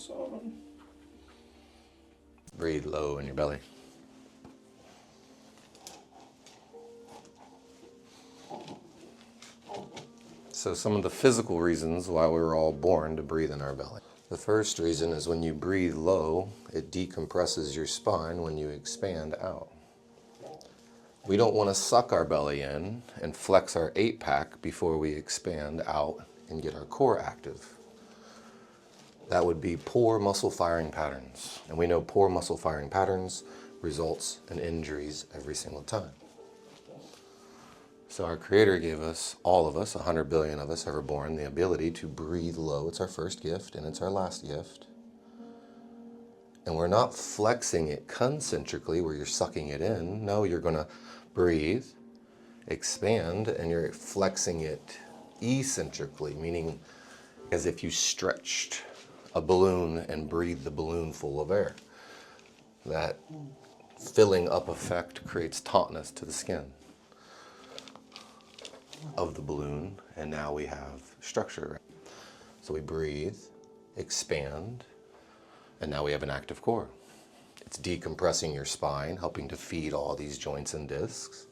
this on. Breathe low in your belly. So some of the physical reasons why we were all born to breathe in our belly. The first reason is when you breathe low, it decompresses your spine when you expand out. We don't want to suck our belly in and flex our 8-pack before we expand out and get our core active. That would be poor muscle firing patterns. And we know poor muscle firing patterns results in injuries every single time. So our Creator gave us, all of us, 100 billion of us ever born, the ability to breathe low. It's our first gift and it's our last gift. And we're not flexing it concentrically where you're sucking it in. No, you're going to breathe, expand, and you're flexing it eccentrically, meaning as if you stretched a balloon and breathed the balloon full of air. That filling up effect creates tautness to the skin of the balloon, and now we have structure. So we breathe, expand, and now we have an active core. It's decompressing your spine, helping to feed all these joints and discs.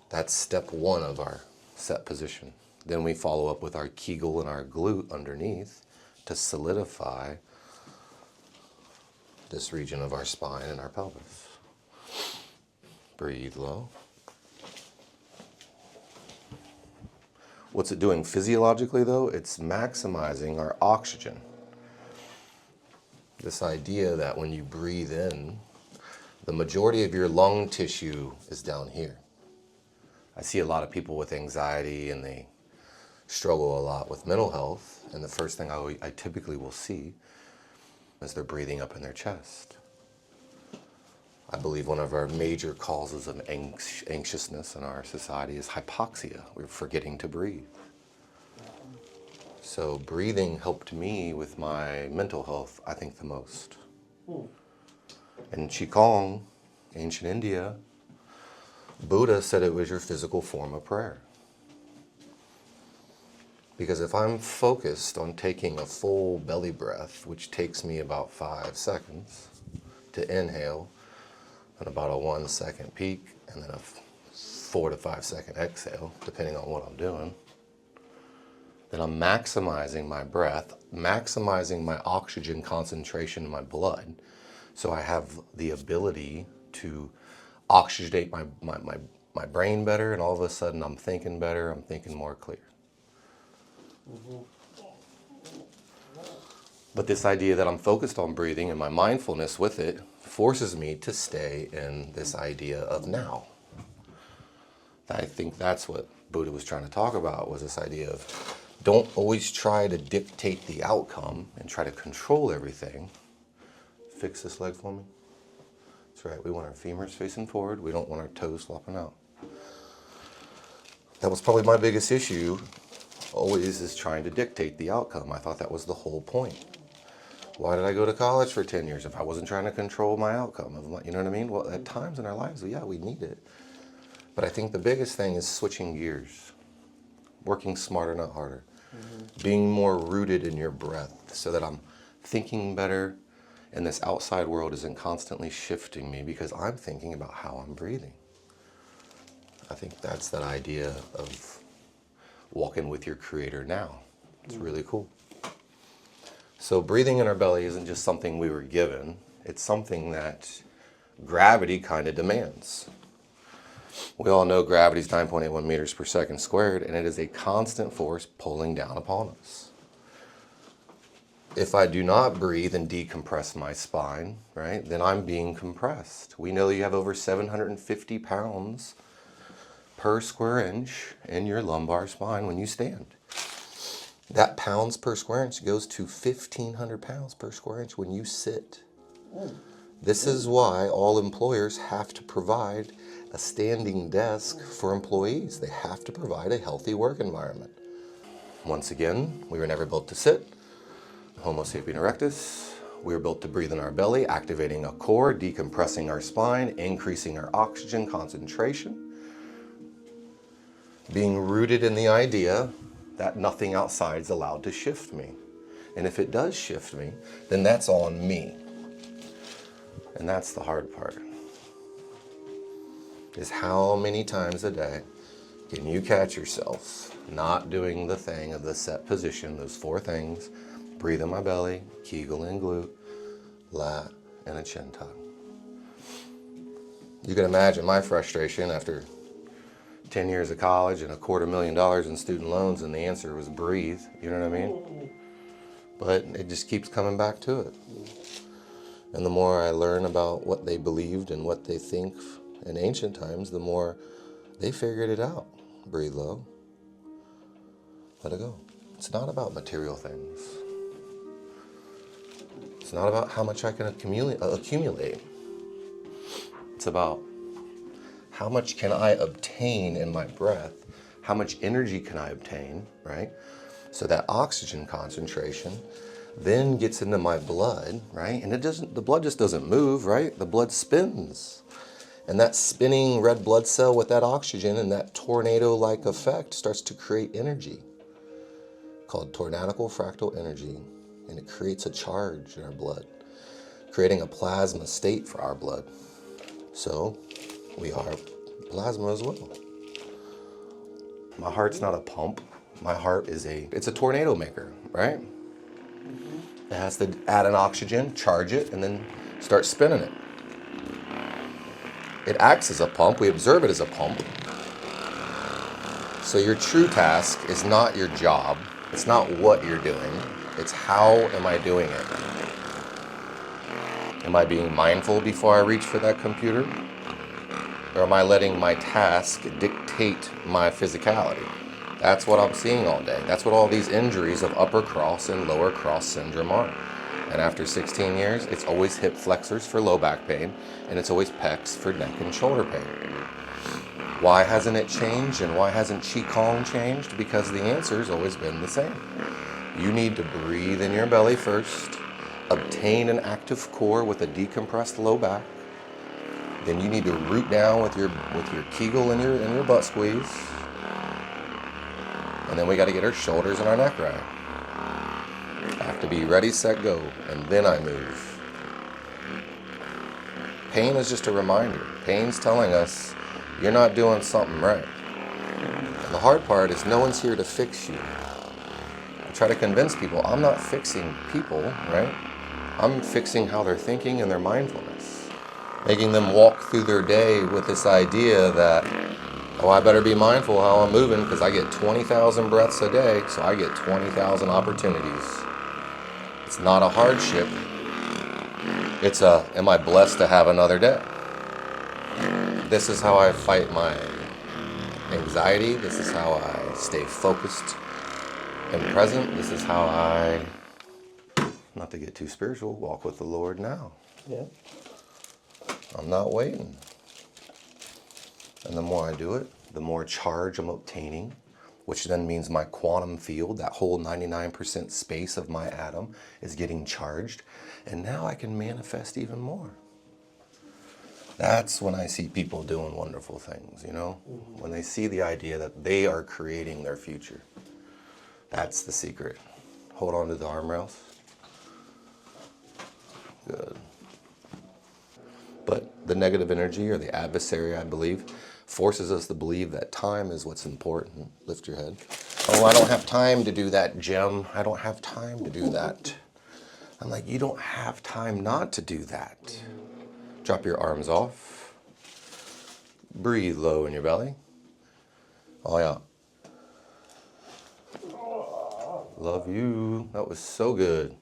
That's step one of our set position. Then we follow up with our Kegel and our glute underneath to solidify this region of our spine and our pelvis. Breathe low. What's it doing physiologically though? It's maximizing our oxygen. This idea that when you breathe in, the majority of your lung tissue is down here. I see a lot of people with anxiety and they struggle a lot with mental health, and the first thing I typically will see is they're breathing up in their chest. I believe one of our major causes of anxiousness in our society is hypoxia. We're forgetting to breathe. So breathing helped me with my mental health, I think, the most. In Qigong, ancient India, Buddha said it was your physical form of prayer. Because if I'm focused on taking a full belly breath, which takes me about 5 seconds to inhale, and about a 1 second peak, and then a 4 to 5 second exhale, depending on what I'm doing, then I'm maximizing my breath, maximizing my oxygen concentration in my blood, so I have the ability to oxygenate my brain better, and all of a sudden I'm thinking better, I'm thinking more clear. But this idea that I'm focused on breathing and my mindfulness with it forces me to stay in this idea of now. I think that's what Buddha was trying to talk about, was this idea of don't always try to dictate the outcome and try to control everything. Fix this leg for me. That's right, we want our femurs facing forward. We don't want our toes flopping out. That was probably my biggest issue, always, is trying to dictate the outcome. I thought that was the whole point. Why did I go to college for 10 years if I wasn't trying to control my outcome? You know what I mean? Well, at times in our lives, yeah, we need it. But I think the biggest thing is switching gears, working smarter, not harder, being more rooted in your breath so that I'm thinking better and this outside world isn't constantly shifting me because I'm thinking about how I'm breathing. I think that's that idea of walking with your Creator now. It's really cool. So breathing in our belly isn't just something we were given. It's something that gravity kind of demands. We all know gravity is 9.81 meters per second squared, and it is a constant force pulling down upon us. If I do not breathe and decompress my spine, right, then I'm being compressed. We know you have over 750 pounds per square inch in your lumbar spine when you stand. That pounds per square inch goes to 1,500 pounds per square inch when you sit. This is why all employers have to provide a standing desk for employees. They have to provide a healthy work environment. Once again, we were never built to sit. Homo sapien erectus. We were built to breathe in our belly, activating a core, decompressing our spine, increasing our oxygen concentration. Being rooted in the idea that nothing outside is allowed to shift me. And if it does shift me, then that's on me. And that's the hard part. Is how many times a day can you catch yourself not doing the thing of the set position, those 4 things: breathe in my belly, Kegel and glute, lat, and a chin tuck. You can imagine my frustration after 10 years of college and $250,000 in student loans, and the answer was breathe. You know what I mean? But it just keeps coming back to it. And the more I learn about what they believed and what they think in ancient times, the more they figured it out. Breathe low. Let it go. It's not about material things. It's not about how much I can accumulate. It's about how much can I obtain in my breath? How much energy can I obtain, right? So that oxygen concentration then gets into my blood, right? And the blood just doesn't move, right? The blood spins. And that spinning red blood cell with that oxygen and that tornado-like effect starts to create energy called tornadical fractal energy. And it creates a charge in our blood, creating a plasma state for our blood. So we are plasma as well. My heart's not a pump. My heart is it's a tornado maker, right? It has to add an oxygen, charge it, and then start spinning it. It acts as a pump. We observe it as a pump. So your true task is not your job. It's not what you're doing. It's how am I doing it? Am I being mindful before I reach for that computer? Or am I letting my task dictate my physicality? That's what I'm seeing all day. That's what all these injuries of upper cross and lower cross syndrome are. And after 16 years, it's always hip flexors for low back pain, and it's always pecs for neck and shoulder pain. Why hasn't it changed, and why hasn't Qigong changed? Because the answer's always been the same. You need to breathe in your belly first, obtain an active core with a decompressed low back. Then you need to root down with your Kegel and your butt squeeze. And then we got to get our shoulders and our neck right. I have to be ready, set, go, and then I move. Pain is just a reminder. Pain's telling us you're not doing something right. And the hard part is no one's here to fix you. I try to convince people I'm not fixing people, right? I'm fixing how they're thinking and their mindfulness. Making them walk through their day with this idea that, oh, I better be mindful how I'm moving because I get 20,000 breaths a day, so I get 20,000 opportunities. It's not a hardship. It's am I blessed to have another day? This is how I fight my anxiety. This is how I stay focused and present. This is how I, not to get too spiritual, walk with the Lord now. Yeah. I'm not waiting. And the more I do it, the more charge I'm obtaining, which then means my quantum field, that whole 99% space of my atom, is getting charged. And now I can manifest even more. That's when I see people doing wonderful things, you know? Mm-hmm. When they see the idea that they are creating their future. That's the secret. Hold on to the arm rails. Good. But the negative energy, or the adversary, I believe, forces us to believe that time is what's important. Lift your head. Oh, I don't have time to do that, Jim. I don't have time to do that. I'm like, you don't have time not to do that. Drop your arms off. Breathe low in your belly. Oh, yeah. Love you. That was so good.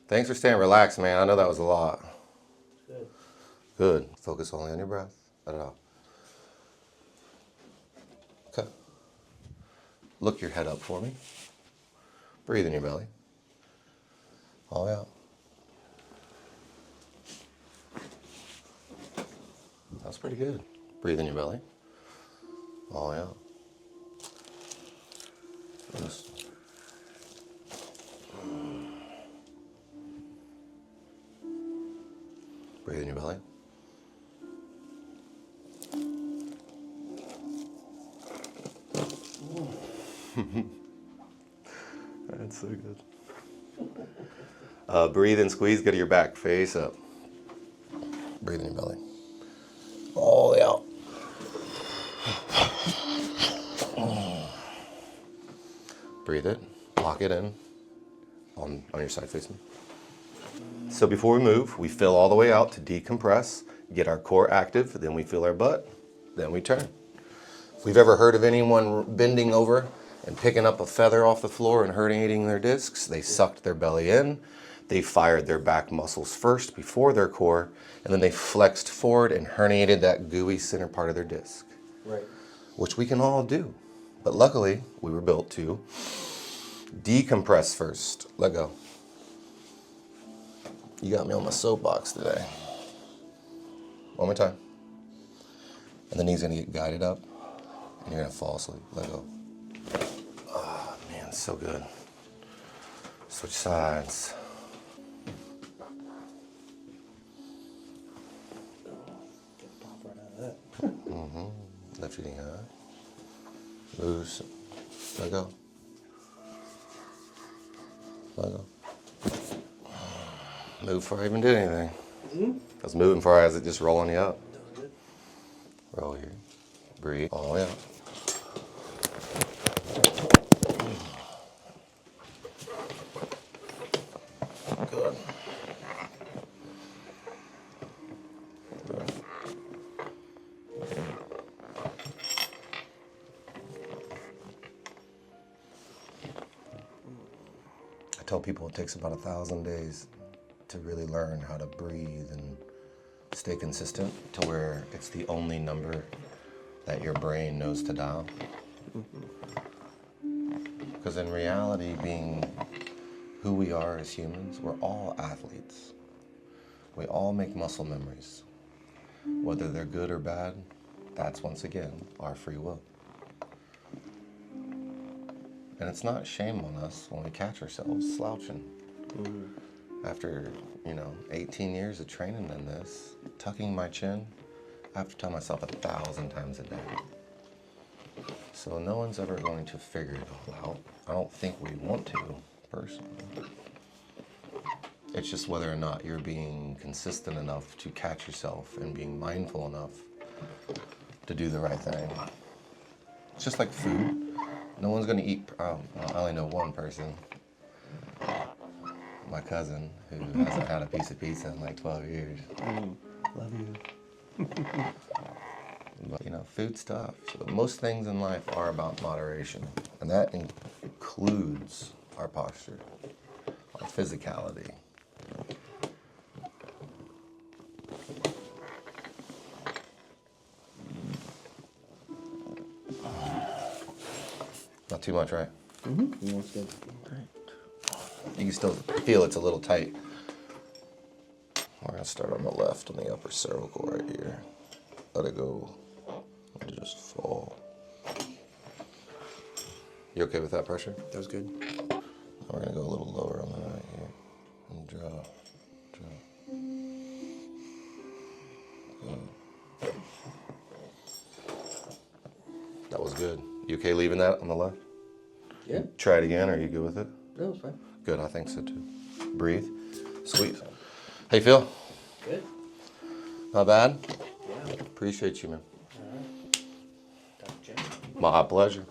Thanks for staying relaxed, man. I know that was a lot. Good. Good. Focus only on your breath. Let it out. Okay. Look your head up for me. Breathe in your belly. All out. That's pretty good. Breathe in your belly. All out. Just breathe in your belly. That's so good. Breathe and squeeze, get to your back, face up. Breathe in your belly. All the way out. Breathe it, lock it in on your side facing. So before we move, we fill all the way out to decompress, get our core active, then we feel our butt, then we turn. If we've ever heard of anyone bending over and picking up a feather off the floor and herniating their discs, they sucked their belly in, they fired their back muscles first before their core, and then they flexed forward and herniated that gooey center part of their disc. Right. Which we can all do. But luckily, we were built to decompress first. Let go. You got me on my soapbox today. One more time. And the knee's gonna get guided up, and you're gonna fall asleep. Let go. Oh, man, so good. Switch sides. Get the pop right out of that. Left your knee high. Loose. Let go. Let go. Move before I even did anything. I was moving before I was just rolling you up. That was good. Roll here. Breathe. All the way out. Good. Good. I tell people it takes about 1,000 days to really learn how to breathe and stay consistent to where it's the only number that your brain knows to dial. Because in reality, being who we are as humans, we're all athletes. We all make muscle memories. Whether they're good or bad, that's once again our free will. And it's not shame on us when we catch ourselves slouching. After, 18 years of training in this, tucking my chin, I have to tell myself 1,000 times a day. So no one's ever going to figure it all out. I don't think we want to, personally. It's just whether or not you're being consistent enough to catch yourself and being mindful enough to do the right thing. It's just like food. No one's gonna eat, I only know one person. My cousin, who hasn't had a piece of pizza in like 12 years. Love you. But, food stuff. So most things in life are about moderation. And that includes our posture, our physicality. Not too much, right? Mm-hmm. That's good. Right. You can still feel it's a little tight. We're gonna start on the left on the upper cervical right here. Let it go. Let it just fall. You okay with that pressure? That was good. We're gonna go a little lower on the right here. And draw. Good. That was good. You okay leaving that on the left? Yeah. Try it again, are you good with it? That was fine. Good, I think so too. Breathe. Squeeze. How you feel? Good. Not bad? Yeah. Appreciate you, man. All right. Dr. Jen. My pleasure.